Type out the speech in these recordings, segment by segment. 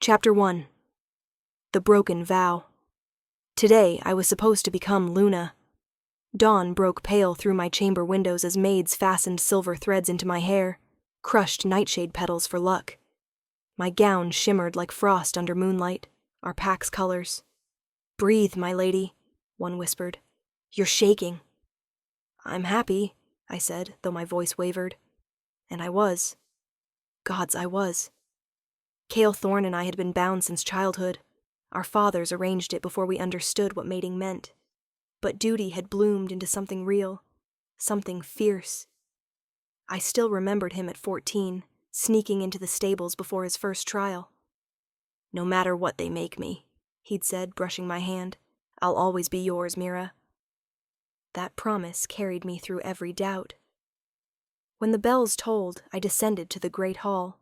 Chapter 1. The Broken Vow. Today I was supposed to become Luna. Dawn broke pale through my chamber windows as maids fastened silver threads into my hair, crushed nightshade petals for luck. My gown shimmered like frost under moonlight, our pack's colors. "Breathe, my lady," one whispered. "You're shaking." "I'm happy," I said, though my voice wavered. And I was. Gods, I was. Kale Thorne and I had been bound since childhood. Our fathers arranged it before we understood what mating meant. But duty had bloomed into something real, something fierce. I still remembered him at 14, sneaking into the stables before his first trial. "No matter what they make me," he'd said, brushing my hand, "I'll always be yours, Mira." That promise carried me through every doubt. When the bells tolled, I descended to the great hall.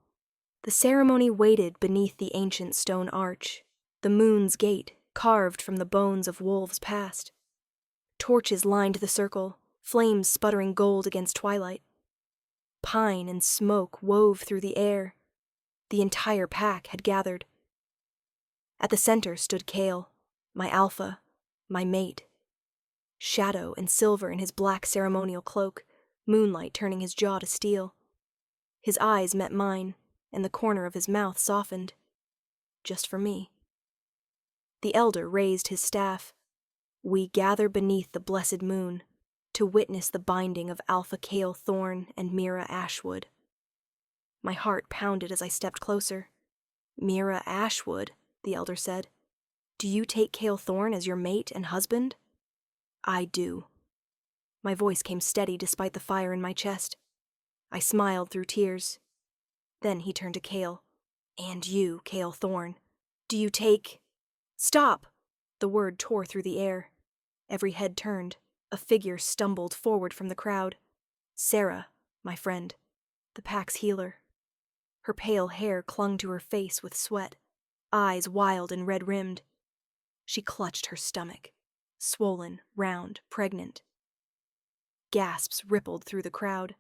The ceremony waited beneath the ancient stone arch, the moon's gate carved from the bones of wolves past. Torches lined the circle, flames sputtering gold against twilight. Pine and smoke wove through the air. The entire pack had gathered. At the center stood Kale, my alpha, my mate. Shadow and silver in his black ceremonial cloak, moonlight turning his jaw to steel. His eyes met mine, and the corner of his mouth softened. Just for me. The elder raised his staff. "We gather beneath the blessed moon to witness the binding of Alpha Kale Thorne and Mira Ashwood." My heart pounded as I stepped closer. "Mira Ashwood," the elder said. "Do you take Kale Thorne as your mate and husband?" "I do." My voice came steady despite the fire in my chest. I smiled through tears. Then he turned to Kale. "And you, Kale Thorne, do you take—" "Stop!" The word tore through the air. Every head turned. A figure stumbled forward from the crowd. Sarah, my friend, the pack's healer. Her pale hair clung to her face with sweat, eyes wild and red-rimmed. She clutched her stomach, swollen, round, pregnant. Gasps rippled through the crowd.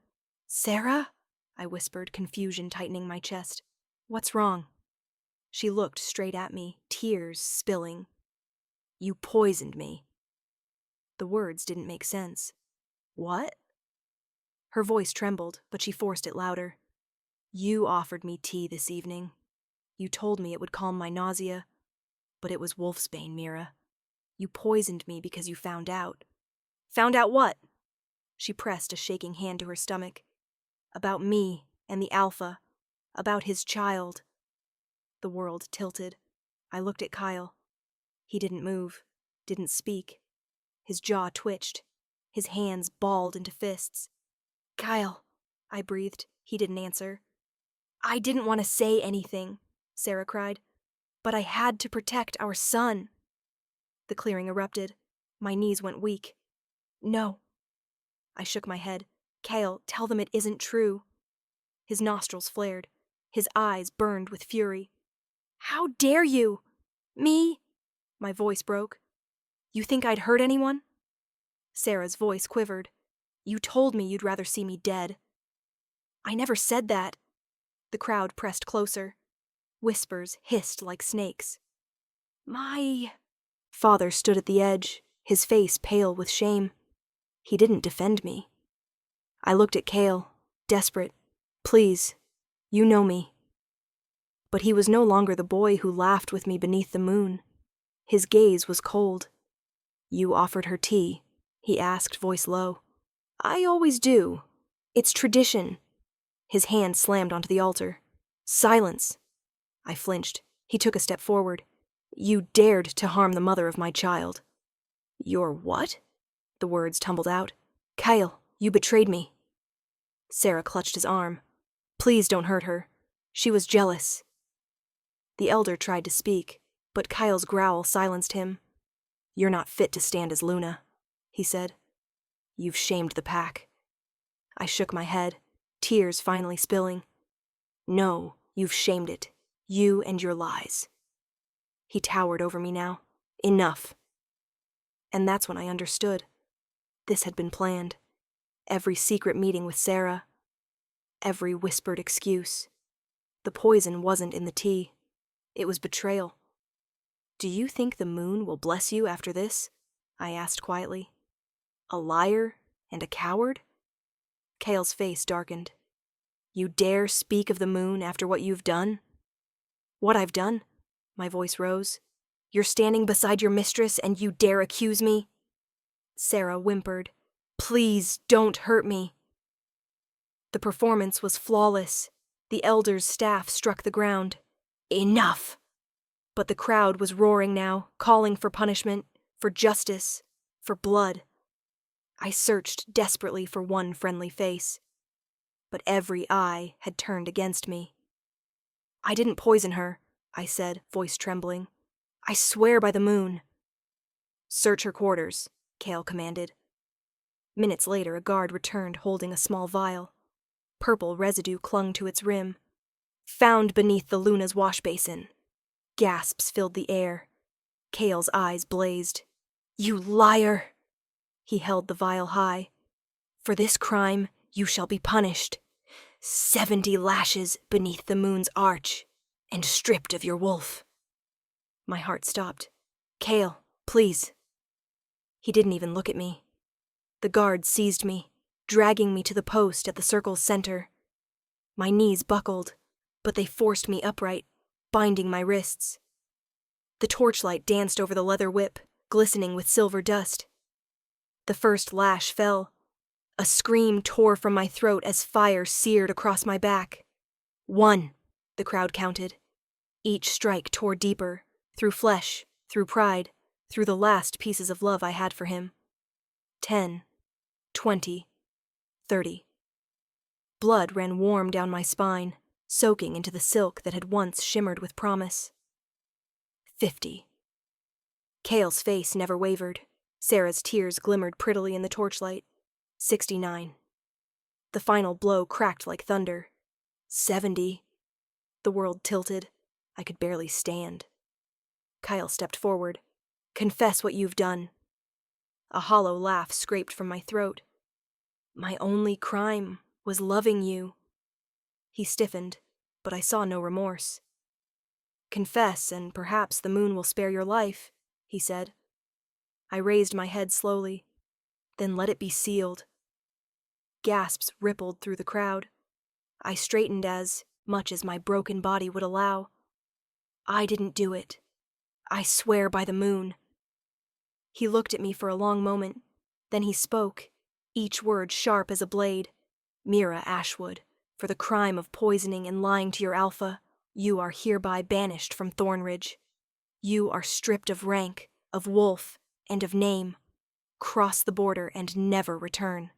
"Sarah?" I whispered, confusion tightening my chest. "What's wrong?" She looked straight at me, tears spilling. "You poisoned me." The words didn't make sense. "What?" Her voice trembled, but she forced it louder. "You offered me tea this evening. You told me it would calm my nausea. But it was wolfsbane, Mira. You poisoned me because you found out." "Found out what?" She pressed a shaking hand to her stomach. "About me and the Alpha. About his child." The world tilted. I looked at Kyle. He didn't move, didn't speak. His jaw twitched. His hands balled into fists. "Kyle," I breathed. He didn't answer. "I didn't want to say anything," Sarah cried. "But I had to protect our son." The clearing erupted. My knees went weak. "No." I shook my head. "Kale, tell them it isn't true." His nostrils flared. His eyes burned with fury. "How dare you? Me?" My voice broke. "You think I'd hurt anyone?" Sarah's voice quivered. "You told me you'd rather see me dead." "I never said that." The crowd pressed closer. Whispers hissed like snakes. "My—" Father stood at the edge, his face pale with shame. He didn't defend me. I looked at Kale, desperate. "Please, you know me." But he was no longer the boy who laughed with me beneath the moon. His gaze was cold. "You offered her tea?" he asked, voice low. "I always do. It's tradition." His hand slammed onto the altar. "Silence!" I flinched. He took a step forward. "You dared to harm the mother of my child." "Your what?" The words tumbled out. "Kyle, you betrayed me." Sarah clutched his arm. "Please don't hurt her. She was jealous." The elder tried to speak, but Kyle's growl silenced him. "You're not fit to stand as Luna," he said. "You've shamed the pack." I shook my head, tears finally spilling. "No, you've shamed it. You and your lies." He towered over me now. "Enough." And that's when I understood. This had been planned. Every secret meeting with Sarah. Every whispered excuse. The poison wasn't in the tea. It was betrayal. "Do you think the moon will bless you after this?" I asked quietly. "A liar and a coward?" Kale's face darkened. "You dare speak of the moon after what you've done?" "What I've done?" My voice rose. "You're standing beside your mistress and you dare accuse me?" Sarah whimpered. "Please don't hurt me." The performance was flawless. The elder's staff struck the ground. "Enough!" But the crowd was roaring now, calling for punishment, for justice, for blood. I searched desperately for one friendly face, but every eye had turned against me. "I didn't poison her," I said, voice trembling. "I swear by the moon." "Search her quarters," Kale commanded. Minutes later, a guard returned holding a small vial. Purple residue clung to its rim. "Found beneath the Luna's wash basin." Gasps filled the air. Kale's eyes blazed. "You liar!" He held the vial high. "For this crime, you shall be punished. 70 lashes beneath the moon's arch, and stripped of your wolf." My heart stopped. "Kale, please." He didn't even look at me. The guard seized me, dragging me to the post at the circle's center. My knees buckled, but they forced me upright, binding my wrists. The torchlight danced over the leather whip, glistening with silver dust. The first lash fell. A scream tore from my throat as fire seared across my back. 1, the crowd counted. Each strike tore deeper, through flesh, through pride, through the last pieces of love I had for him. 10, 20, 30. Blood ran warm down my spine, soaking into the silk that had once shimmered with promise. 50. Kale's face never wavered. Sarah's tears glimmered prettily in the torchlight. 69. The final blow cracked like thunder. 70. The world tilted. I could barely stand. Kyle stepped forward. "Confess what you've done." A hollow laugh scraped from my throat. "My only crime was loving you." He stiffened, but I saw no remorse. "Confess, and perhaps the moon will spare your life," he said. I raised my head slowly. "Then let it be sealed." Gasps rippled through the crowd. I straightened as much as my broken body would allow. "I didn't do it. I swear by the moon." He looked at me for a long moment. Then he spoke, each word sharp as a blade. "Mira Ashwood, for the crime of poisoning and lying to your alpha, you are hereby banished from Thornridge. You are stripped of rank, of wolf, and of name. Cross the border and never return.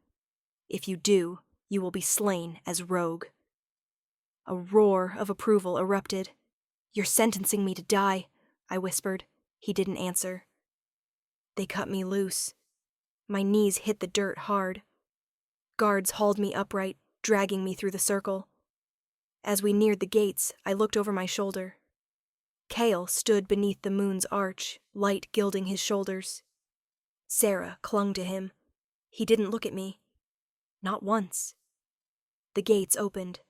If you do, you will be slain as rogue." A roar of approval erupted. "You're sentencing me to die," I whispered. He didn't answer. They cut me loose. My knees hit the dirt hard. Guards hauled me upright, dragging me through the circle. As we neared the gates, I looked over my shoulder. Kale stood beneath the moon's arch, light gilding his shoulders. Sarah clung to him. He didn't look at me. Not once. The gates opened.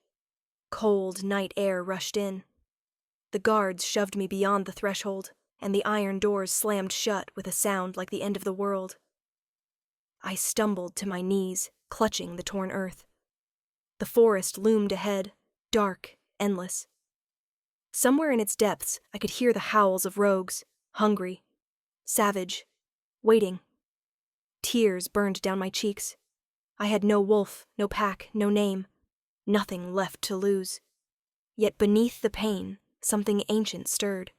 Cold night air rushed in. The guards shoved me beyond the threshold, and the iron doors slammed shut with a sound like the end of the world. I stumbled to my knees, clutching the torn earth. The forest loomed ahead, dark, endless. Somewhere in its depths, I could hear the howls of rogues, hungry, savage, waiting. Tears burned down my cheeks. I had no wolf, no pack, no name, nothing left to lose. Yet beneath the pain, something ancient stirred.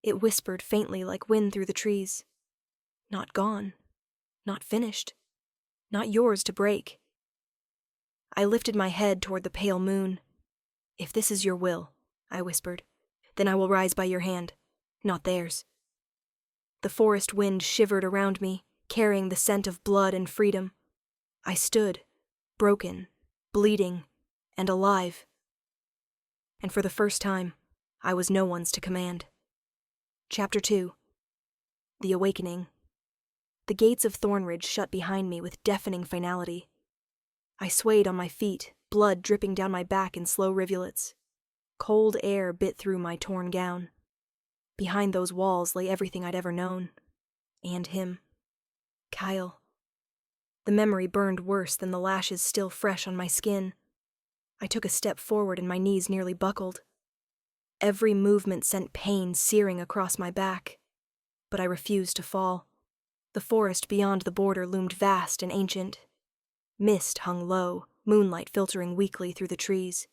It whispered faintly like wind through the trees. "Not gone. Not finished. Not yours to break." I lifted my head toward the pale moon. "If this is your will," I whispered, "then I will rise by your hand, not theirs." The forest wind shivered around me, carrying the scent of blood and freedom. I stood, broken, bleeding, and alive. And for the first time, I was no one's to command. Chapter 2. The Awakening. The gates of Thornridge shut behind me with deafening finality. I swayed on my feet, blood dripping down my back in slow rivulets. Cold air bit through my torn gown. Behind those walls lay everything I'd ever known. And him. Kyle. The memory burned worse than the lashes still fresh on my skin. I took a step forward and my knees nearly buckled. Every movement sent pain searing across my back. But I refused to fall. The forest beyond the border loomed vast and ancient. Mist hung low, moonlight filtering weakly through the trees.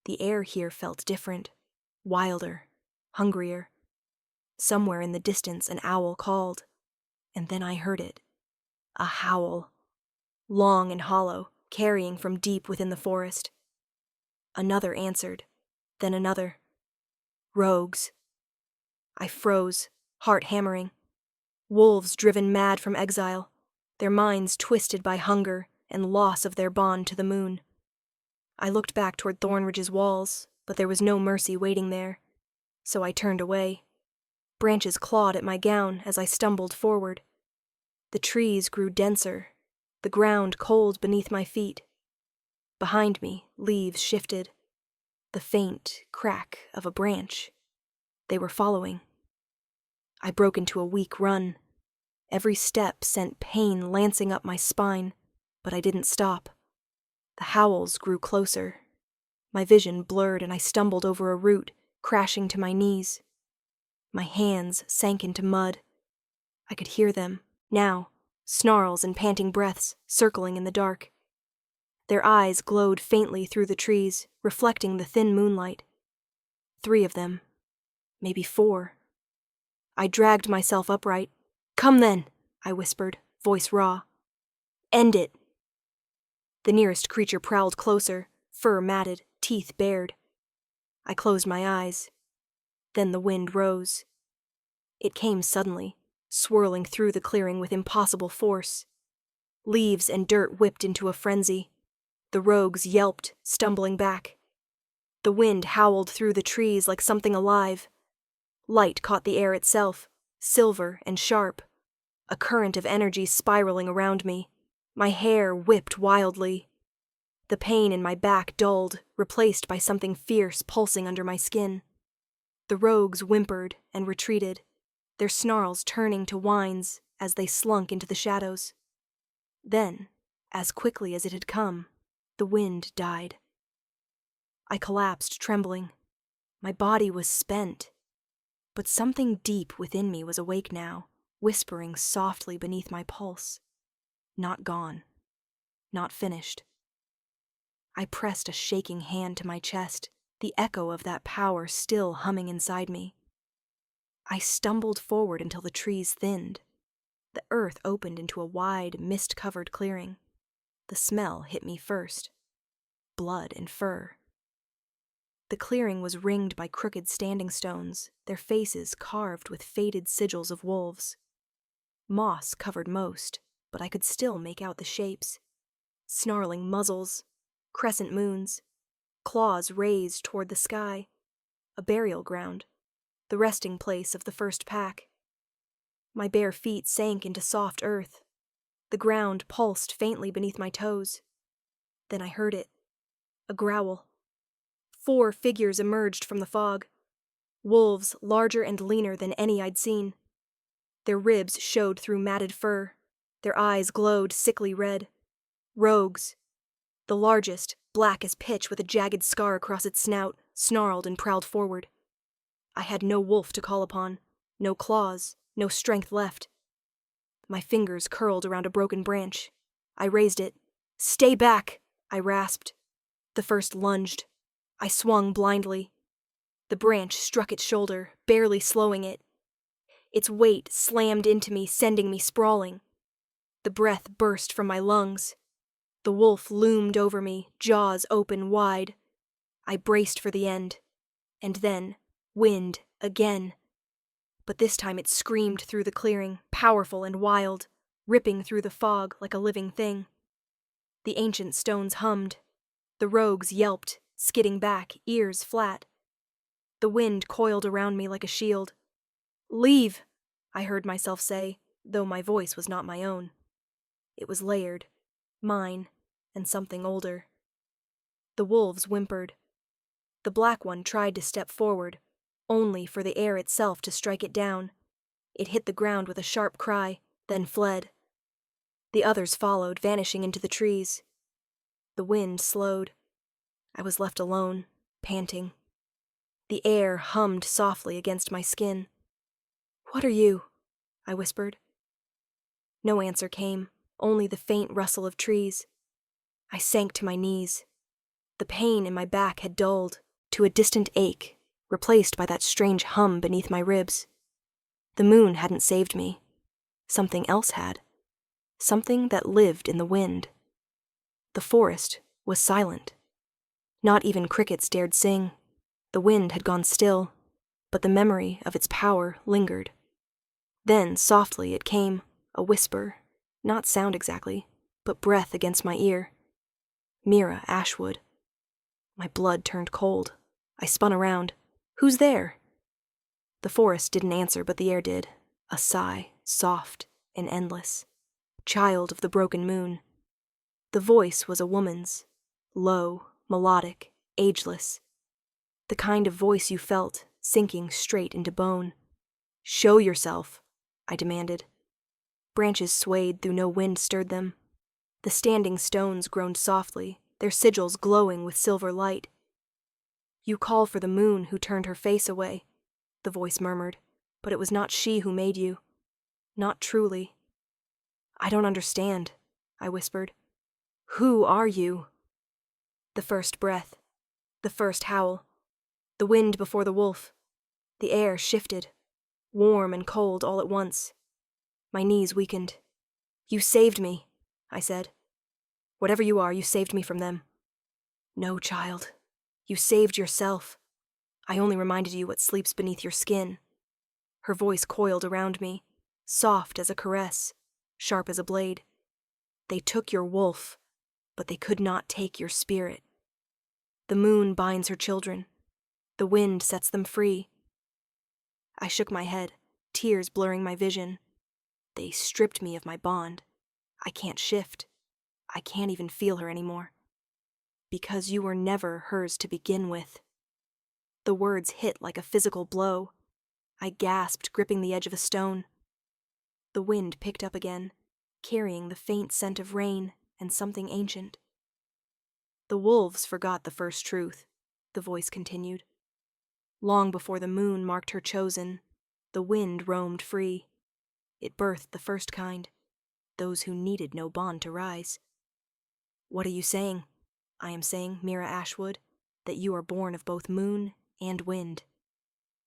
The air here felt different, wilder, hungrier. Somewhere in the distance an owl called, and then I heard it. A howl. Long and hollow, carrying from deep within the forest. Another answered, then another. Rogues. I froze, heart hammering. Wolves driven mad from exile, their minds twisted by hunger and loss of their bond to the moon. I looked back toward Thornridge's walls, but there was no mercy waiting there, so I turned away. Branches clawed at my gown as I stumbled forward. The trees grew denser, the ground cold beneath my feet. Behind me, leaves shifted. The faint crack of a branch. They were following. I broke into a weak run. Every step sent pain lancing up my spine, but I didn't stop. The howls grew closer. My vision blurred and I stumbled over a root, crashing to my knees. My hands sank into mud. I could hear them, now, snarls and panting breaths, circling in the dark. Their eyes glowed faintly through the trees, reflecting the thin moonlight. 3 of them. Maybe 4. I dragged myself upright. "Come then," I whispered, voice raw. "End it." The nearest creature prowled closer, fur matted, teeth bared. I closed my eyes. Then the wind rose. It came suddenly, swirling through the clearing with impossible force. Leaves and dirt whipped into a frenzy. The rogues yelped, stumbling back. The wind howled through the trees like something alive. Light caught the air itself, silver and sharp. A current of energy spiraling around me. My hair whipped wildly. The pain in my back dulled, replaced by something fierce pulsing under my skin. The rogues whimpered and retreated, their snarls turning to whines as they slunk into the shadows. Then, as quickly as it had come, the wind died. I collapsed, trembling. My body was spent. But something deep within me was awake now, whispering softly beneath my pulse. Not gone. Not finished. I pressed a shaking hand to my chest, the echo of that power still humming inside me. I stumbled forward until the trees thinned. The earth opened into a wide, mist-covered clearing. The smell hit me first. Blood and fur. The clearing was ringed by crooked standing stones, their faces carved with faded sigils of wolves. Moss covered most, but I could still make out the shapes. Snarling muzzles, crescent moons, claws raised toward the sky. A burial ground, the resting place of the first pack. My bare feet sank into soft earth. The ground pulsed faintly beneath my toes. Then I heard it. A growl. 4 figures emerged from the fog. Wolves larger and leaner than any I'd seen. Their ribs showed through matted fur. Their eyes glowed sickly red. Rogues. The largest, black as pitch with a jagged scar across its snout, snarled and prowled forward. I had no wolf to call upon, no claws, no strength left. My fingers curled around a broken branch. I raised it. "Stay back!" I rasped. The first lunged. I swung blindly. The branch struck its shoulder, barely slowing it. Its weight slammed into me, sending me sprawling. The breath burst from my lungs. The wolf loomed over me, jaws open wide. I braced for the end. And then, wind again. But this time it screamed through the clearing, powerful and wild, ripping through the fog like a living thing. The ancient stones hummed. The rogues yelped, skidding back, ears flat. The wind coiled around me like a shield. "Leave," I heard myself say, though my voice was not my own. It was layered, mine, and something older. The wolves whimpered. The black one tried to step forward, only for the air itself to strike it down. It hit the ground with a sharp cry, then fled. The others followed, vanishing into the trees. The wind slowed. I was left alone, panting. The air hummed softly against my skin. "What are you?" I whispered. No answer came, only the faint rustle of trees. I sank to my knees. The pain in my back had dulled to a distant ache, replaced by that strange hum beneath my ribs. The moon hadn't saved me. Something else had. Something that lived in the wind. The forest was silent. Not even crickets dared sing. The wind had gone still, but the memory of its power lingered. Then, softly, it came, a whisper, not sound exactly, but breath against my ear. Mira Ashwood. My blood turned cold. I spun around. "Who's there?" The forest didn't answer, but the air did. A sigh, soft and endless. Child of the broken moon. The voice was a woman's, low, melodic, ageless. The kind of voice you felt, sinking straight into bone. "Show yourself," I demanded. Branches swayed though no wind stirred them. The standing stones groaned softly, their sigils glowing with silver light. "You call for the moon who turned her face away," the voice murmured, "but it was not she who made you. Not truly." "I don't understand," I whispered. "Who are you?" The first breath. The first howl. The wind before the wolf. The air shifted, warm and cold all at once. My knees weakened. "You saved me," I said. "Whatever you are, you saved me from them." "No, child. You saved yourself. I only reminded you what sleeps beneath your skin." Her voice coiled around me, soft as a caress, sharp as a blade. "They took your wolf, but they could not take your spirit. The moon binds her children. The wind sets them free." I shook my head, tears blurring my vision. "They stripped me of my bond. I can't shift. I can't even feel her anymore. Because you were never hers to begin with." The words hit like a physical blow. I gasped, gripping the edge of a stone. The wind picked up again, carrying the faint scent of rain and something ancient. "The wolves forgot the first truth," the voice continued. "Long before the moon marked her chosen, the wind roamed free. It birthed the first kind, those who needed no bond to rise." "What are you saying?" "I am saying, Mira Ashwood, that you are born of both moon and wind.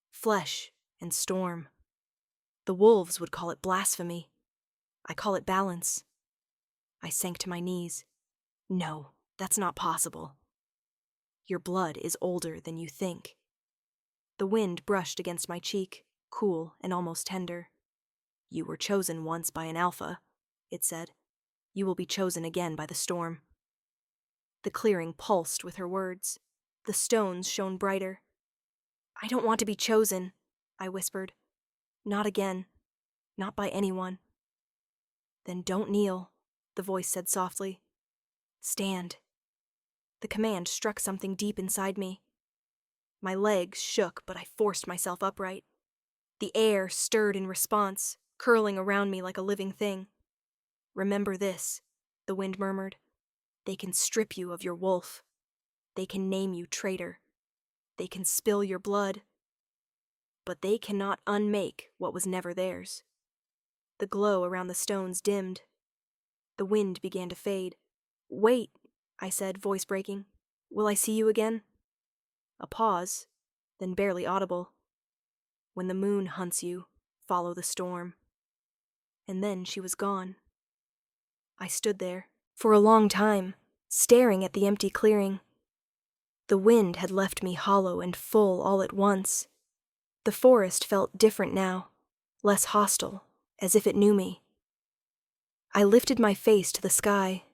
Flesh and storm. The wolves would call it blasphemy. I call it balance." I sank to my knees. "No, that's not possible." "Your blood is older than you think." The wind brushed against my cheek, cool and almost tender. "You were chosen once by an alpha," it said. "You will be chosen again by the storm." The clearing pulsed with her words. The stones shone brighter. "I don't want to be chosen," I whispered. "Not again. Not by anyone." "Then don't kneel," the voice said softly. "Stand." The command struck something deep inside me. My legs shook, but I forced myself upright. The air stirred in response, curling around me like a living thing. "Remember this," the wind murmured. "They can strip you of your wolf. They can name you traitor. They can spill your blood. But they cannot unmake what was never theirs." The glow around the stones dimmed. The wind began to fade. "Wait," I said, voice breaking. "Will I see you again?" A pause, then barely audible. "When the moon hunts you, follow the storm." And then she was gone. I stood there, for a long time, staring at the empty clearing. The wind had left me hollow and full all at once. The forest felt different now, less hostile, as if it knew me. I lifted my face to the sky.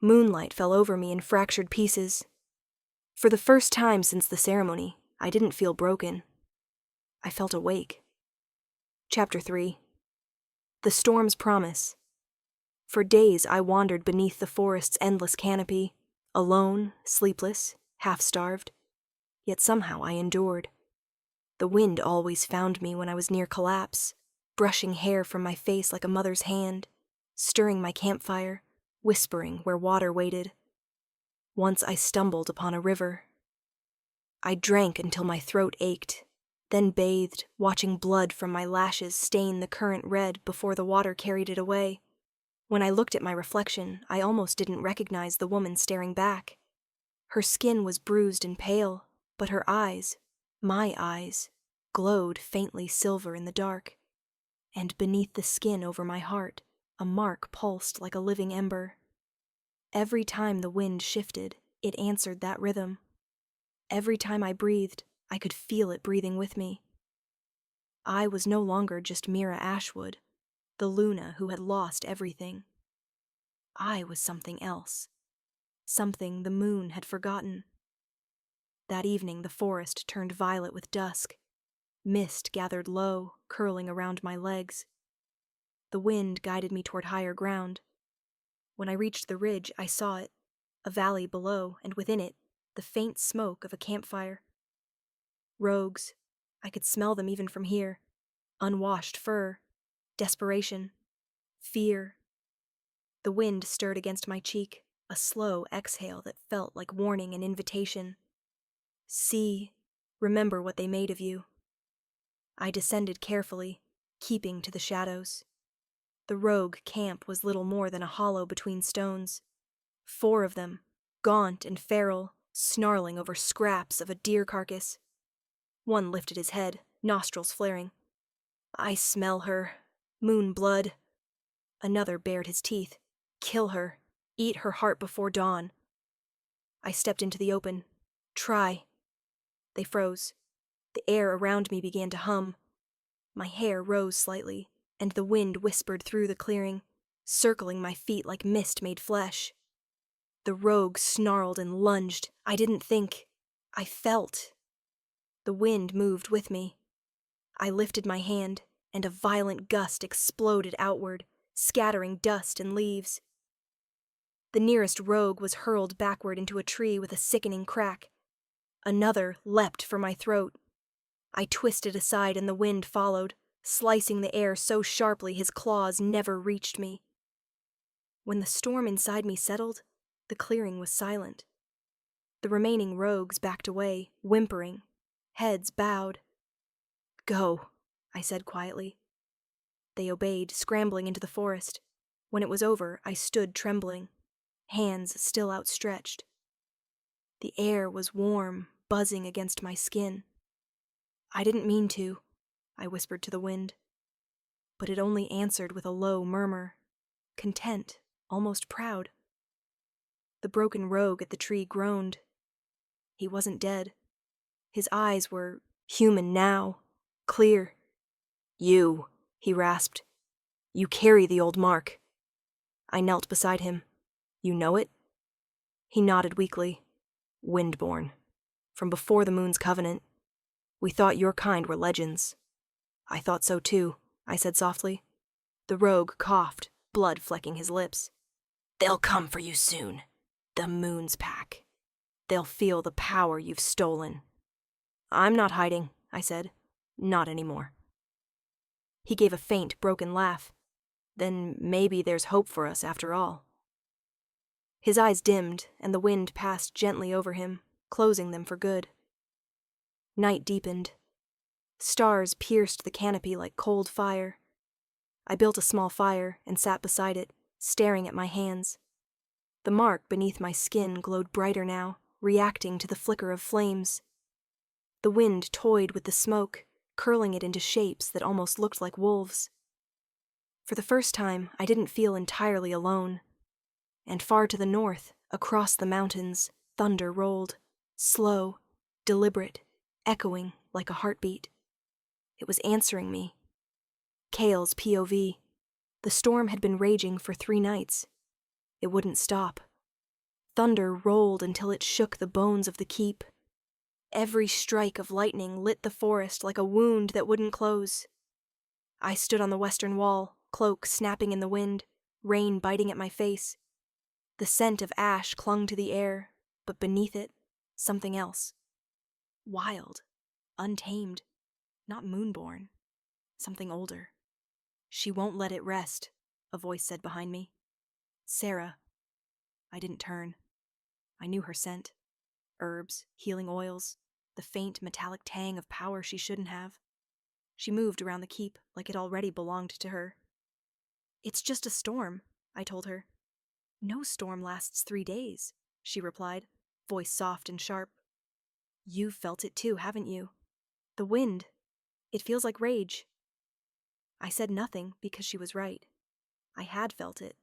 Moonlight fell over me in fractured pieces. For the first time since the ceremony, I didn't feel broken. I felt awake. Chapter 3. The Storm's Promise. For days I wandered beneath the forest's endless canopy, alone, sleepless, half-starved. Yet somehow I endured. The wind always found me when I was near collapse, brushing hair from my face like a mother's hand, stirring my campfire, whispering where water waited. Once I stumbled upon a river. I drank until my throat ached, then bathed, watching blood from my lashes stain the current red before the water carried it away. When I looked at my reflection, I almost didn't recognize the woman staring back. Her skin was bruised and pale, but her eyes, my eyes, glowed faintly silver in the dark. And beneath the skin over my heart, a mark pulsed like a living ember. Every time the wind shifted, it answered that rhythm. Every time I breathed, I could feel it breathing with me. I was no longer just Mira Ashwood, the Luna who had lost everything. I was something else, something the moon had forgotten. That evening the forest turned violet with dusk. Mist gathered low, curling around my legs. The wind guided me toward higher ground. When I reached the ridge, I saw it, a valley below, and within it, the faint smoke of a campfire. Rogues, I could smell them even from here. Unwashed fur, desperation, fear. The wind stirred against my cheek, a slow exhale that felt like warning and invitation. See, remember what they made of you. I descended carefully, keeping to the shadows. The rogue camp was little more than a hollow between stones. 4 of them, gaunt and feral, snarling over scraps of a deer carcass. One lifted his head, nostrils flaring. I smell her. Moon blood. Another bared his teeth. Kill her. Eat her heart before dawn. I stepped into the open. Try. They froze. The air around me began to hum. My hair rose slightly, and the wind whispered through the clearing, circling my feet like mist made flesh. The rogue snarled and lunged. I didn't think. I felt. The wind moved with me. I lifted my hand, and a violent gust exploded outward, scattering dust and leaves. The nearest rogue was hurled backward into a tree with a sickening crack. Another leapt for my throat. I twisted aside and the wind followed, slicing the air so sharply his claws never reached me. When the storm inside me settled, the clearing was silent. The remaining rogues backed away, whimpering, heads bowed. Go, I said quietly. They obeyed, scrambling into the forest. When it was over, I stood trembling, hands still outstretched. The air was warm, buzzing against my skin. I didn't mean to, I whispered to the wind. But it only answered with a low murmur, content, almost proud. The broken rogue at the tree groaned. He wasn't dead. His eyes were human now, clear. You, he rasped. You carry the old mark. I knelt beside him. You know it? He nodded weakly. Windborn. From before the moon's covenant. We thought your kind were legends. I thought so too, I said softly. The rogue coughed, blood flecking his lips. They'll come for you soon. The moon's pack. They'll feel the power you've stolen. I'm not hiding, I said. Not anymore. He gave a faint, broken laugh. Then maybe there's hope for us after all. His eyes dimmed, and the wind passed gently over him, closing them for good. Night deepened. Stars pierced the canopy like cold fire. I built a small fire and sat beside it, staring at my hands. The mark beneath my skin glowed brighter now, reacting to the flicker of flames. The wind toyed with the smoke, curling it into shapes that almost looked like wolves. For the first time, I didn't feel entirely alone. And far to the north, across the mountains, thunder rolled, slow, deliberate, echoing like a heartbeat. It was answering me. Kale's POV. The storm had been raging for 3 nights. It wouldn't stop. Thunder rolled until it shook the bones of the keep. Every strike of lightning lit the forest like a wound that wouldn't close. I stood on the western wall, cloak snapping in the wind, rain biting at my face. The scent of ash clung to the air, but beneath it, something else. Wild, untamed, not moonborn, something older. She won't let it rest, a voice said behind me. Sarah. I didn't turn. I knew her scent. Herbs, healing oils, the faint metallic tang of power she shouldn't have. She moved around the keep like it already belonged to her. It's just a storm, I told her. No storm lasts 3 days, she replied, voice soft and sharp. You've felt it too, haven't you? The wind. It feels like rage. I said nothing because she was right. I had felt it.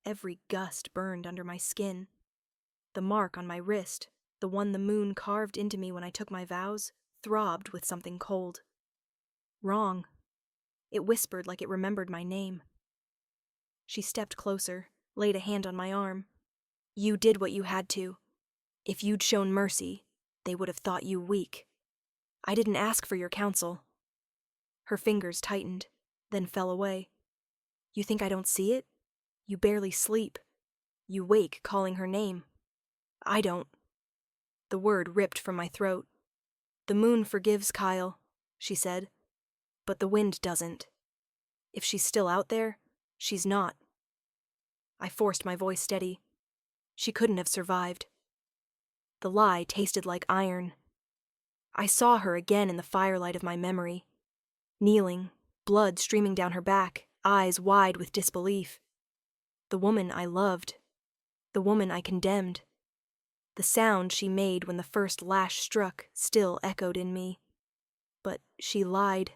Every gust burned under my skin. The mark on my wrist, the one the moon carved into me when I took my vows, throbbed with something cold. Wrong. It whispered like it remembered my name. She stepped closer, laid a hand on my arm. You did what you had to. If you'd shown mercy, they would have thought you weak. I didn't ask for your counsel. Her fingers tightened, then fell away. You think I don't see it? You barely sleep. You wake calling her name. I don't. The word ripped from my throat. The moon forgives Kyle, she said, but the wind doesn't. If she's still out there, she's not. I forced my voice steady. She couldn't have survived. The lie tasted like iron. I saw her again in the firelight of my memory, kneeling, blood streaming down her back, eyes wide with disbelief. The woman I loved. The woman I condemned. The sound she made when the first lash struck still echoed in me. But she lied.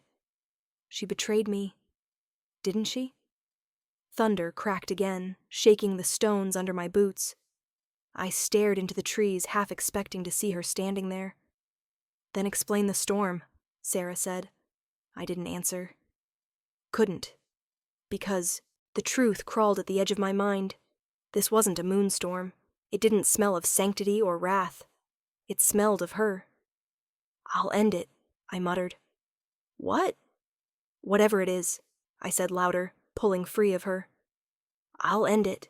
She betrayed me. Didn't she? Thunder cracked again, shaking the stones under my boots. I stared into the trees, half expecting to see her standing there. Then explain the storm, Sarah said. I didn't answer. Couldn't. Because the truth crawled at the edge of my mind. This wasn't a moonstorm. It didn't smell of sanctity or wrath. It smelled of her. I'll end it, I muttered. What? Whatever it is, I said louder, pulling free of her. I'll end it.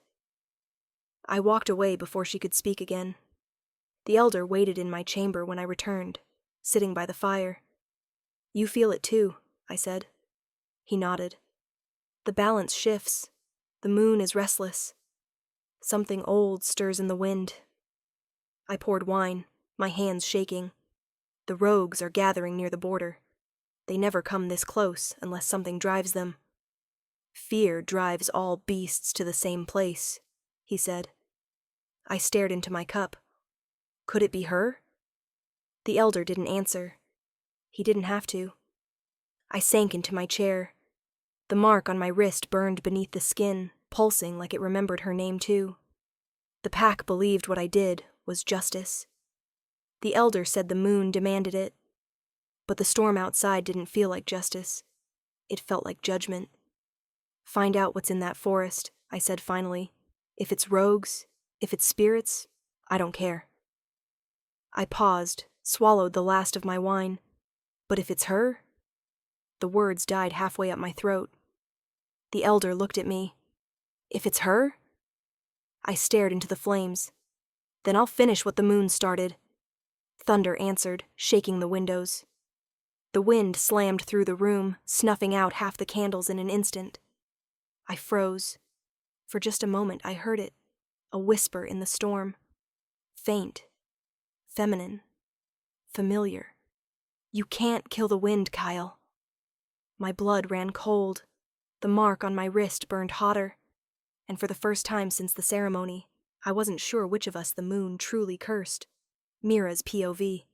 I walked away before she could speak again. The elder waited in my chamber when I returned, sitting by the fire. You feel it too, I said. He nodded. The balance shifts. The moon is restless. Something old stirs in the wind. I poured wine, my hands shaking. The rogues are gathering near the border. They never come this close unless something drives them. Fear drives all beasts to the same place, he said. I stared into my cup. Could it be her? The elder didn't answer. He didn't have to. I sank into my chair. The mark on my wrist burned beneath the skin, pulsing like it remembered her name too. The pack believed what I did was justice. The elder said the moon demanded it. But the storm outside didn't feel like justice. It felt like judgment. Find out what's in that forest, I said finally. If it's rogues, if it's spirits, I don't care. I paused, swallowed the last of my wine. But if it's her? The words died halfway up my throat. The elder looked at me. If it's her? I stared into the flames. Then I'll finish what the moon started. Thunder answered, shaking the windows. The wind slammed through the room, snuffing out half the candles in an instant. I froze. For just a moment I heard it, a whisper in the storm. Faint. Feminine. Familiar. You can't kill the wind, Kyle. My blood ran cold. The mark on my wrist burned hotter. And for the first time since the ceremony, I wasn't sure which of us the moon truly cursed. Mira's POV.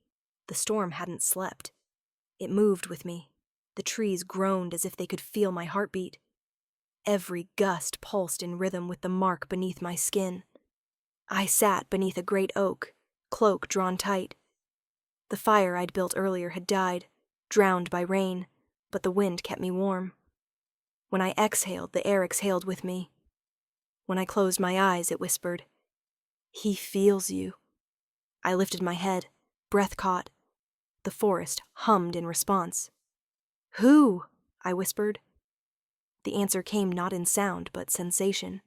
The storm hadn't slept. It moved with me. The trees groaned as if they could feel my heartbeat. Every gust pulsed in rhythm with the mark beneath my skin. I sat beneath a great oak, cloak drawn tight. The fire I'd built earlier had died, drowned by rain, but the wind kept me warm. When I exhaled, the air exhaled with me. When I closed my eyes, it whispered, "He feels you." I lifted my head, breath caught. The forest hummed in response. "Who?" I whispered. The answer came not in sound, but sensation.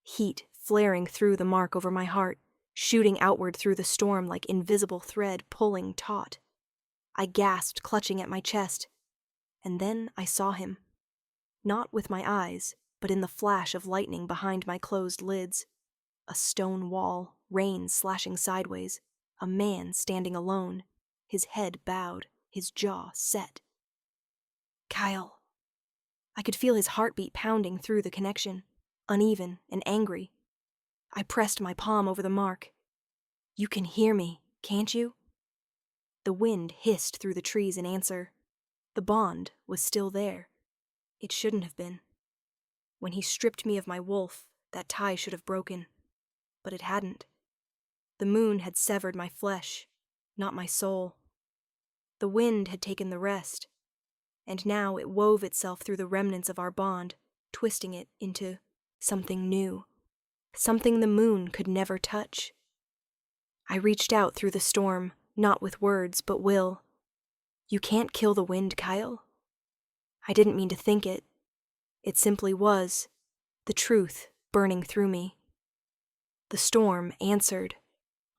Heat flaring through the mark over my heart, shooting outward through the storm like invisible thread pulling taut. I gasped, clutching at my chest, and then I saw him. Not with my eyes, but in the flash of lightning behind my closed lids. A stone wall, rain slashing sideways, a man standing alone, his head bowed, his jaw set. Kyle. I could feel his heartbeat pounding through the connection, uneven and angry. I pressed my palm over the mark. You can hear me, can't you? The wind hissed through the trees in answer. The bond was still there. It shouldn't have been. When he stripped me of my wolf, that tie should have broken. But it hadn't. The moon had severed my flesh, not my soul. The wind had taken the rest, and now it wove itself through the remnants of our bond, twisting it into something new, something the moon could never touch. I reached out through the storm, not with words, but will. You can't kill the wind, Kyle. I didn't mean to think it. It simply was, the truth burning through me. The storm answered.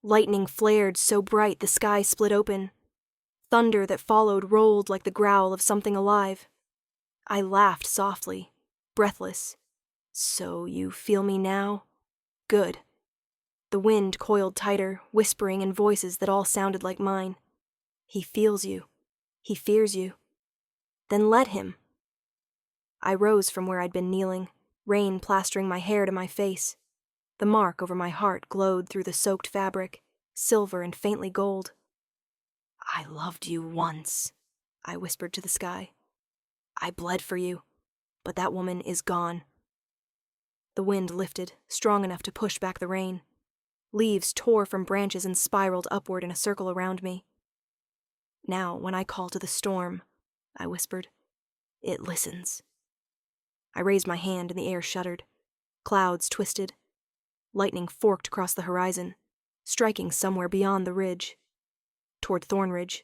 Lightning flared so bright the sky split open. Thunder that followed rolled like the growl of something alive. I laughed softly, breathless. So you feel me now? Good. The wind coiled tighter, whispering in voices that all sounded like mine. He feels you. He fears you. Then let him. I rose from where I'd been kneeling, rain plastering my hair to my face. The mark over my heart glowed through the soaked fabric, silver and faintly gold. I loved you once, I whispered to the sky. I bled for you, but that woman is gone. The wind lifted, strong enough to push back the rain. Leaves tore from branches and spiraled upward in a circle around me. Now, when I call to the storm, I whispered, it listens. I raised my hand and the air shuddered. Clouds twisted. Lightning forked across the horizon, striking somewhere beyond the ridge. Toward Thornridge.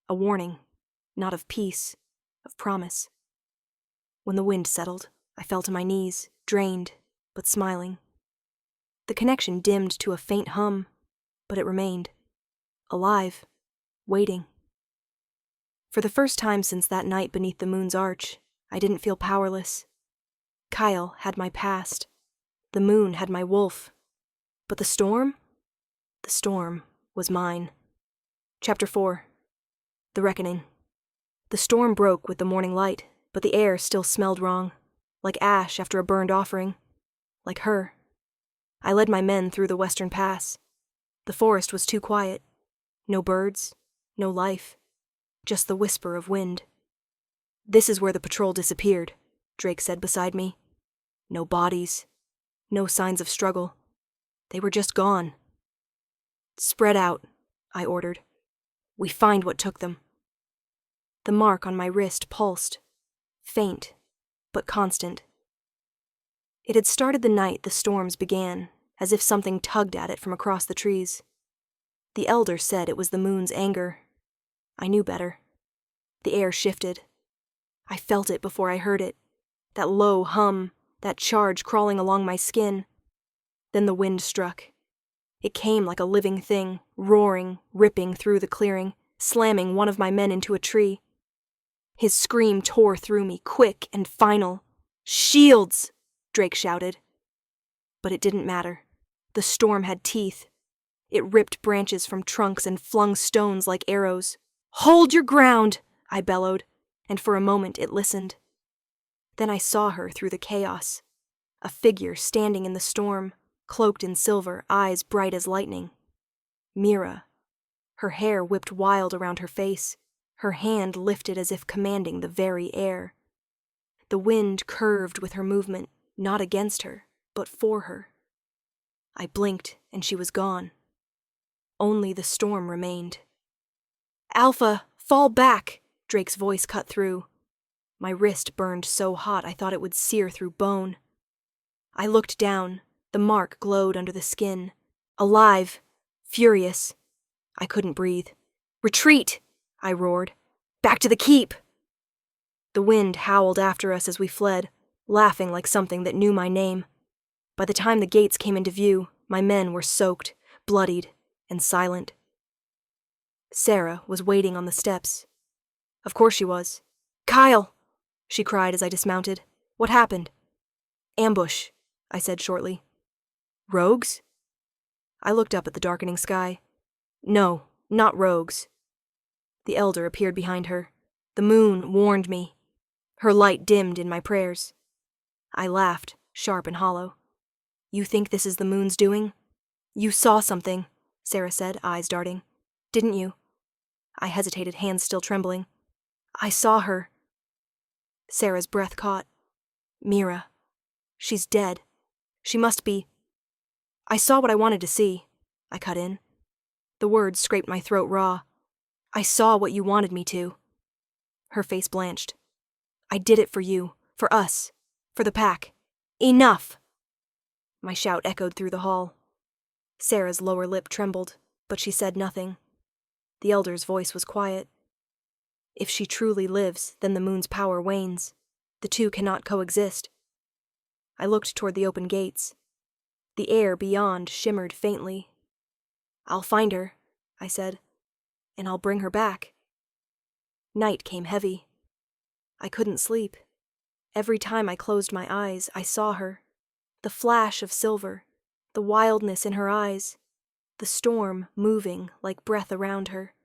A warning, not of peace, of promise. When the wind settled, I fell to my knees, drained, but smiling. The connection dimmed to a faint hum, but it remained. Alive, waiting. For the first time since that night beneath the moon's arch, I didn't feel powerless. Kyle had my past. The moon had my wolf. But the storm? The storm was mine. Chapter 4. The Reckoning. The storm broke with the morning light, but the air still smelled wrong, like ash after a burned offering, like her. I led my men through the western pass. The forest was too quiet. No birds, no life, just the whisper of wind. This is where the patrol disappeared, Drake said beside me. No bodies, no signs of struggle. They were just gone. Spread out, I ordered. We find what took them. The mark on my wrist pulsed, faint, but constant. It had started the night the storms began, as if something tugged at it from across the trees. The elder said it was the moon's anger. I knew better. The air shifted. I felt it before I heard it, that low hum, that charge crawling along my skin. Then the wind struck. It came like a living thing, roaring, ripping through the clearing, slamming one of my men into a tree. His scream tore through me, quick and final. "Shields!" Drake shouted. But it didn't matter. The storm had teeth. It ripped branches from trunks and flung stones like arrows. "Hold your ground!" I bellowed, and for a moment it listened. Then I saw her through the chaos. A figure standing in the storm, cloaked in silver, eyes bright as lightning. Mira. Her hair whipped wild around her face, her hand lifted as if commanding the very air. The wind curved with her movement, not against her, but for her. I blinked, and she was gone. Only the storm remained. "Alpha, fall back!" Drake's voice cut through. My wrist burned so hot I thought it would sear through bone. I looked down. The mark glowed under the skin. Alive. Furious. I couldn't breathe. "Retreat!" I roared. "Back to the keep!" The wind howled after us as we fled, laughing like something that knew my name. By the time the gates came into view, my men were soaked, bloodied and silent. Sarah was waiting on the steps. Of course she was. "Kyle!" she cried as I dismounted. "What happened?" "Ambush," I said shortly. "Rogues?" I looked up at the darkening sky. "No, not rogues." The elder appeared behind her. The moon warned me. Her light dimmed in my prayers. I laughed, sharp and hollow. "You think this is the moon's doing?" "You saw something," Sarah said, eyes darting. "Didn't you?" I hesitated, hands still trembling. "I saw her." Sarah's breath caught. "Mira. She's dead. She must be—" "I saw what I wanted to see," I cut in. The words scraped my throat raw. "I saw what you wanted me to." Her face blanched. "I did it for you, for us, for the pack. Enough!" My shout echoed through the hall. Sarah's lower lip trembled, but she said nothing. The elder's voice was quiet. "If she truly lives, then the moon's power wanes. The two cannot coexist." I looked toward the open gates. The air beyond shimmered faintly. "I'll find her," I said, "and I'll bring her back." Night came heavy. I couldn't sleep. Every time I closed my eyes, I saw her. The flash of silver, the wildness in her eyes, the storm moving like breath around her.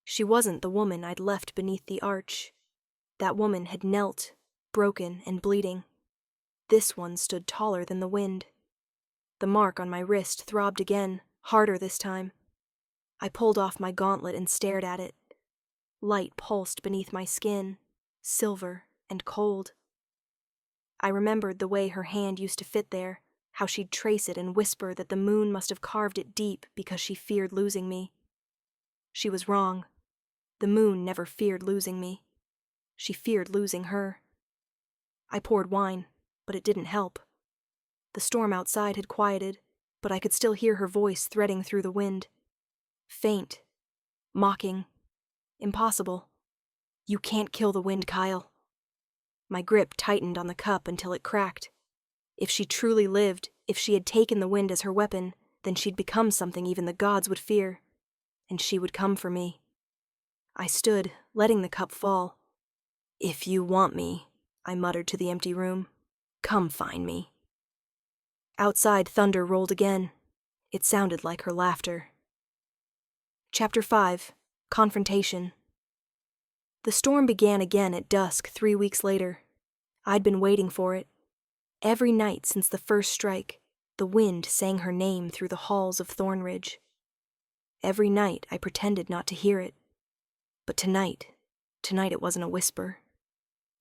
She wasn't the woman I'd left beneath the arch. That woman had knelt, broken and bleeding. This one stood taller than the wind. The mark on my wrist throbbed again, harder this time. I pulled off my gauntlet and stared at it. Light pulsed beneath my skin, silver and cold. I remembered the way her hand used to fit there, how she'd trace it and whisper that the moon must have carved it deep because she feared losing me. She was wrong. The moon never feared losing me. She feared losing her. I poured wine, but it didn't help. The storm outside had quieted, but I could still hear her voice threading through the wind. Faint, mocking, impossible. "You can't kill the wind, Kyle." My grip tightened on the cup until it cracked. If she truly lived, if she had taken the wind as her weapon, then she'd become something even the gods would fear. And she would come for me. I stood, letting the cup fall. "If you want me," I muttered to the empty room, "come find me." Outside, thunder rolled again. It sounded like her laughter. Chapter 5. Confrontation. The storm began again at dusk 3 weeks later. I'd been waiting for it. Every night since the first strike, the wind sang her name through the halls of Thornridge. Every night I pretended not to hear it. But tonight it wasn't a whisper.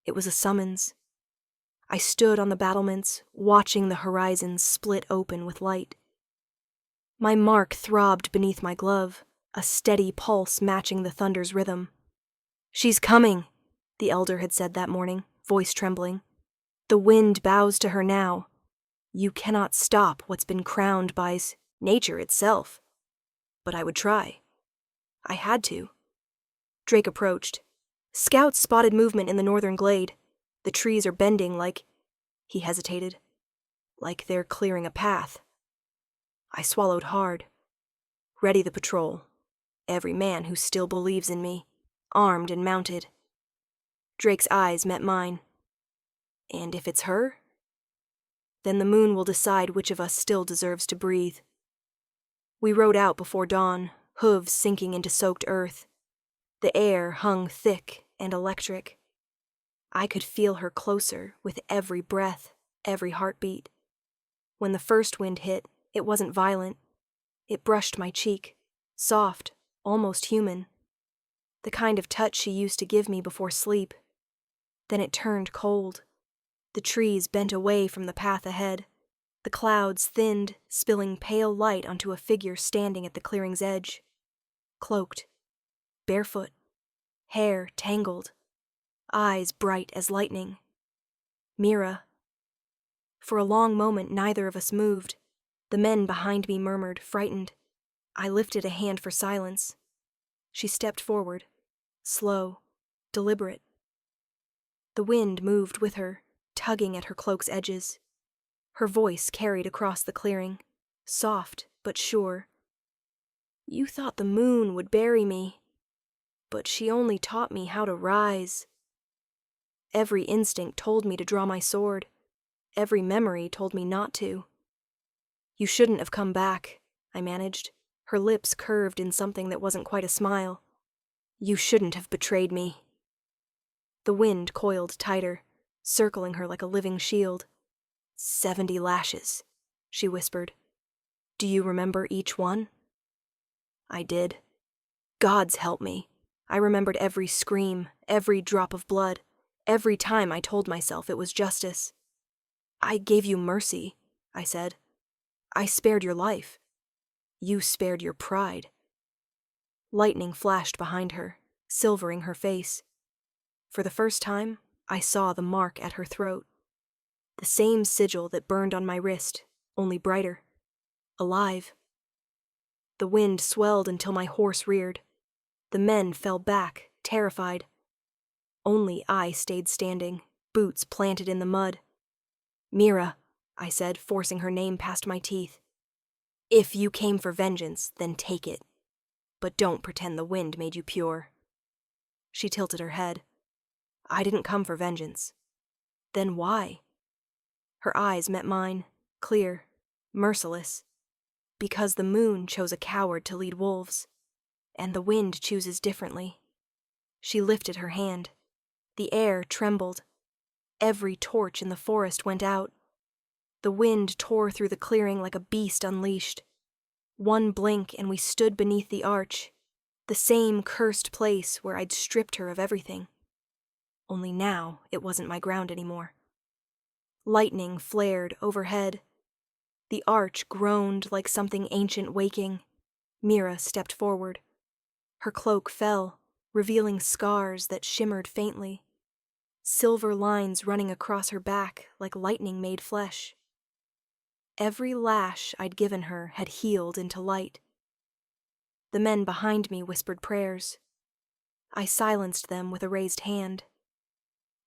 It was a summons. I stood on the battlements, watching the horizon split open with light. My mark throbbed beneath my glove, a steady pulse matching the thunder's rhythm. "She's coming," the elder had said that morning, voice trembling. "The wind bows to her now. You cannot stop what's been crowned by nature itself." But I would try. I had to. Drake approached. "Scouts spotted movement in the northern glade. The trees are bending like—" He hesitated. "Like they're clearing a path." I swallowed hard. "Ready the patrol. Every man who still believes in me. Armed and mounted." Drake's eyes met mine. "And if it's her?" "Then the moon will decide which of us still deserves to breathe." We rode out before dawn, hooves sinking into soaked earth. The air hung thick and electric. I could feel her closer with every breath, every heartbeat. When the first wind hit, it wasn't violent. It brushed my cheek, soft, almost human. The kind of touch she used to give me before sleep. Then it turned cold. The trees bent away from the path ahead. The clouds thinned, spilling pale light onto a figure standing at the clearing's edge. Cloaked, barefoot, hair tangled, eyes bright as lightning. Mira. For a long moment, neither of us moved. The men behind me murmured, frightened. I lifted a hand for silence. She stepped forward, slow, deliberate. The wind moved with her, tugging at her cloak's edges. Her voice carried across the clearing, soft but sure, You thought the moon would bury me, but she only taught me how to rise. Every instinct told me to draw my sword. Every memory told me not to. You shouldn't have come back, I managed, her lips curved in something that wasn't quite a smile. You shouldn't have betrayed me. The wind coiled tighter, circling her like a living shield. 70 lashes, she whispered. Do you remember each one? I did. Gods help me. I remembered every scream, every drop of blood, every time I told myself it was justice. I gave you mercy, I said. I spared your life. You spared your pride. Lightning flashed behind her, silvering her face. For the first time, I saw the mark at her throat. The same sigil that burned on my wrist, only brighter. Alive. The wind swelled until my horse reared. The men fell back, terrified. Only I stayed standing, boots planted in the mud. Mira, I said, forcing her name past my teeth. If you came for vengeance, then take it. But don't pretend the wind made you pure. She tilted her head. I didn't come for vengeance. Then why? Her eyes met mine, clear, merciless. Because the moon chose a coward to lead wolves, and the wind chooses differently. She lifted her hand. The air trembled. Every torch in the forest went out. The wind tore through the clearing like a beast unleashed. One blink and we stood beneath the arch, the same cursed place where I'd stripped her of everything. Only now it wasn't my ground anymore. Lightning flared overhead. The arch groaned like something ancient waking. Mira stepped forward. Her cloak fell, revealing scars that shimmered faintly. Silver lines running across her back like lightning-made flesh. Every lash I'd given her had healed into light. The men behind me whispered prayers. I silenced them with a raised hand.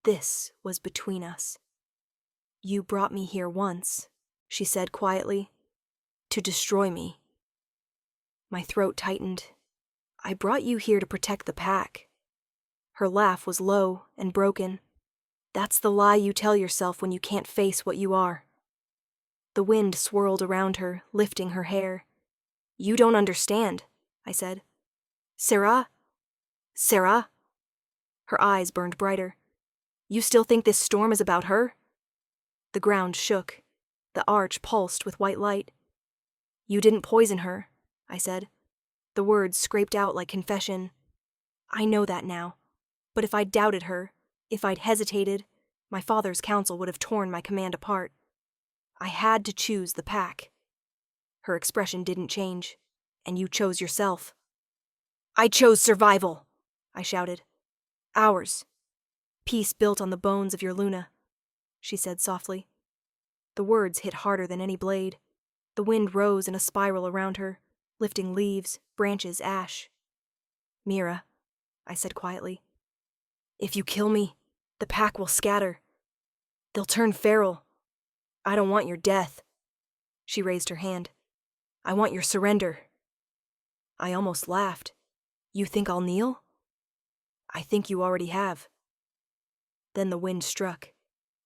This was between us. You brought me here once, she said quietly, to destroy me. My throat tightened. I brought you here to protect the pack. Her laugh was low and broken. That's the lie you tell yourself when you can't face what you are. The wind swirled around her, lifting her hair. You don't understand, I said. Sarah? Sarah? Her eyes burned brighter. You still think this storm is about her? The ground shook. The arch pulsed with white light. You didn't poison her, I said. The words scraped out like confession. I know that now. But if I'd doubted her, if I'd hesitated, my father's counsel would have torn my command apart. I had to choose the pack. Her expression didn't change, and you chose yourself. I chose survival, I shouted. Ours. Peace built on the bones of your Luna, she said softly. The words hit harder than any blade. The wind rose in a spiral around her, lifting leaves, branches, ash. Mira, I said quietly. If you kill me, the pack will scatter. They'll turn feral. I don't want your death. She raised her hand. I want your surrender. I almost laughed. You think I'll kneel? I think you already have. Then the wind struck.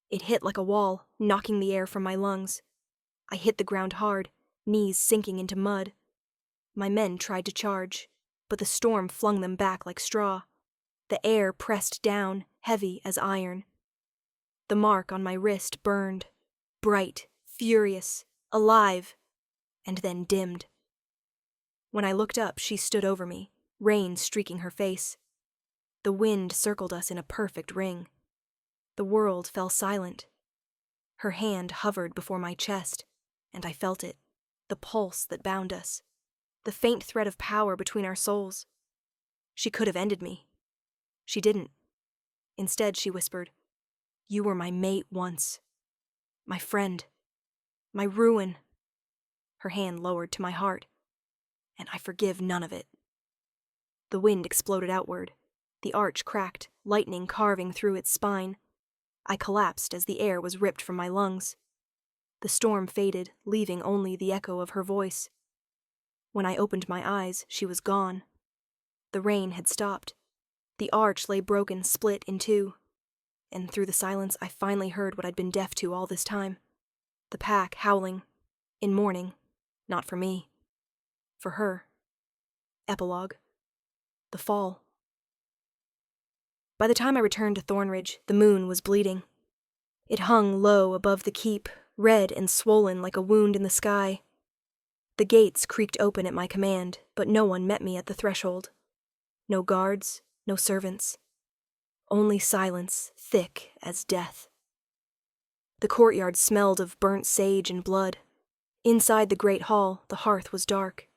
It hit like a wall, knocking the air from my lungs. I hit the ground hard, knees sinking into mud. My men tried to charge, but the storm flung them back like straw. The air pressed down, heavy as iron. The mark on my wrist burned, bright, furious, alive, and then dimmed. When I looked up, she stood over me, rain streaking her face. The wind circled us in a perfect ring. The world fell silent. Her hand hovered before my chest, and I felt it, the pulse that bound us, the faint thread of power between our souls. She could have ended me. She didn't. Instead, she whispered, You were my mate once. My friend. My ruin. Her hand lowered to my heart, and I forgive none of it. The wind exploded outward. The arch cracked, lightning carving through its spine. I collapsed as the air was ripped from my lungs. The storm faded, leaving only the echo of her voice. When I opened my eyes, she was gone. The rain had stopped. The arch lay broken, split in two. And through the silence, I finally heard what I'd been deaf to all this time. The pack howling. In mourning. Not for me. For her. Epilogue. The fall. By the time I returned to Thornridge, the moon was bleeding. It hung low above the keep, red and swollen like a wound in the sky. The gates creaked open at my command, but no one met me at the threshold. No guards, no servants. Only silence, thick as death. The courtyard smelled of burnt sage and blood. Inside the great hall, the hearth was dark.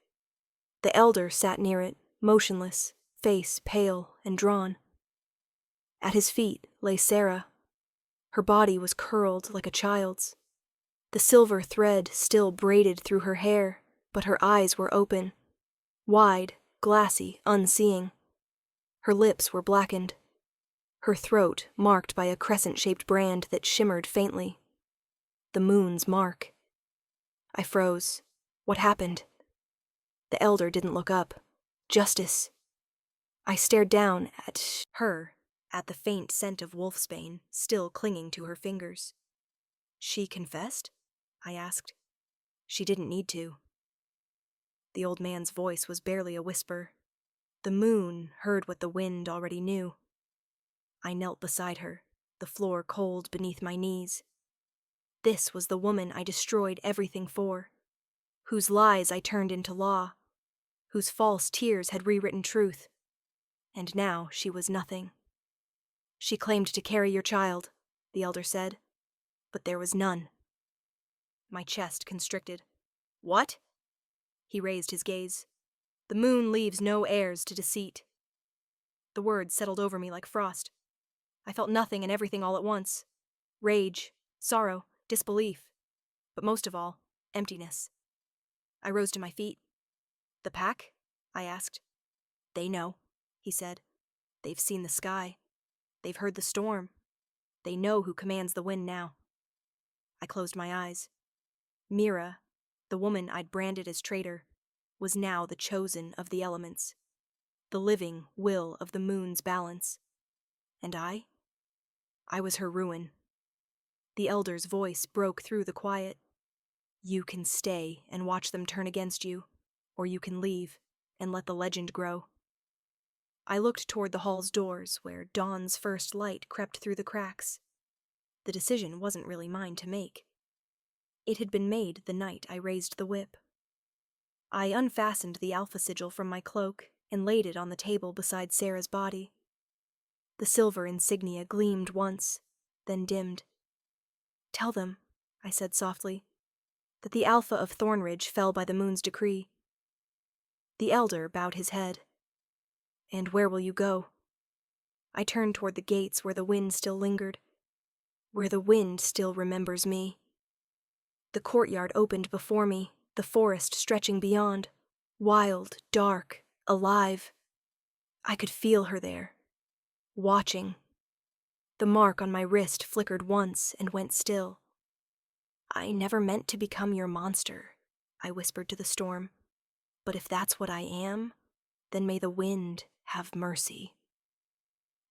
The elder sat near it, motionless, face pale and drawn. At his feet lay Sarah. Her body was curled like a child's. The silver thread still braided through her hair, but her eyes were open, wide, glassy, unseeing. Her lips were blackened. Her throat marked by a crescent-shaped brand that shimmered faintly. The moon's mark. I froze. What happened? The elder didn't look up. Justice. I stared down at her, at the faint scent of wolfsbane still clinging to her fingers. She confessed? I asked. She didn't need to. The old man's voice was barely a whisper. The moon heard what the wind already knew. I knelt beside her, the floor cold beneath my knees. This was the woman I destroyed everything for, whose lies I turned into law, whose false tears had rewritten truth. And now she was nothing. She claimed to carry your child, the elder said, but there was none. My chest constricted. What? He raised his gaze. The moon leaves no heirs to deceit. The words settled over me like frost. I felt nothing and everything all at once. Rage, sorrow, disbelief, but most of all, emptiness. I rose to my feet. The pack? I asked. They know, he said. They've seen the sky. They've heard the storm. They know who commands the wind now. I closed my eyes. Mira, the woman I'd branded as traitor, was now the chosen of the elements, the living will of the moon's balance. And I was her ruin. The elder's voice broke through the quiet. You can stay and watch them turn against you, or you can leave and let the legend grow. I looked toward the hall's doors, where dawn's first light crept through the cracks. The decision wasn't really mine to make. It had been made the night I raised the whip. I unfastened the alpha sigil from my cloak and laid it on the table beside Sarah's body. The silver insignia gleamed once, then dimmed. Tell them, I said softly, that the alpha of Thornridge fell by the moon's decree. The elder bowed his head. And where will you go? I turned toward the gates where the wind still lingered, where the wind still remembers me. The courtyard opened before me, the forest stretching beyond, wild, dark, alive. I could feel her there, watching. The mark on my wrist flickered once and went still. I never meant to become your monster, I whispered to the storm. But if that's what I am, then may the wind have mercy.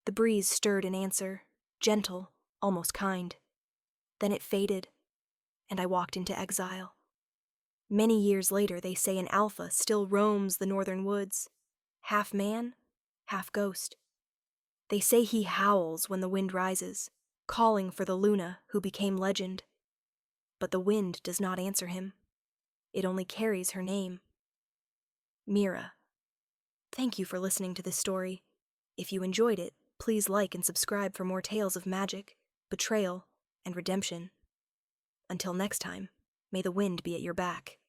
The breeze stirred in answer, gentle, almost kind. Then it faded, and I walked into exile. Many years later, they say an alpha still roams the northern woods, half man, half ghost. They say he howls when the wind rises, calling for the Luna who became legend. But the wind does not answer him. It only carries her name. Mira. Thank you for listening to this story. If you enjoyed it, please like and subscribe for more tales of magic, betrayal, and redemption. Until next time, may the wind be at your back.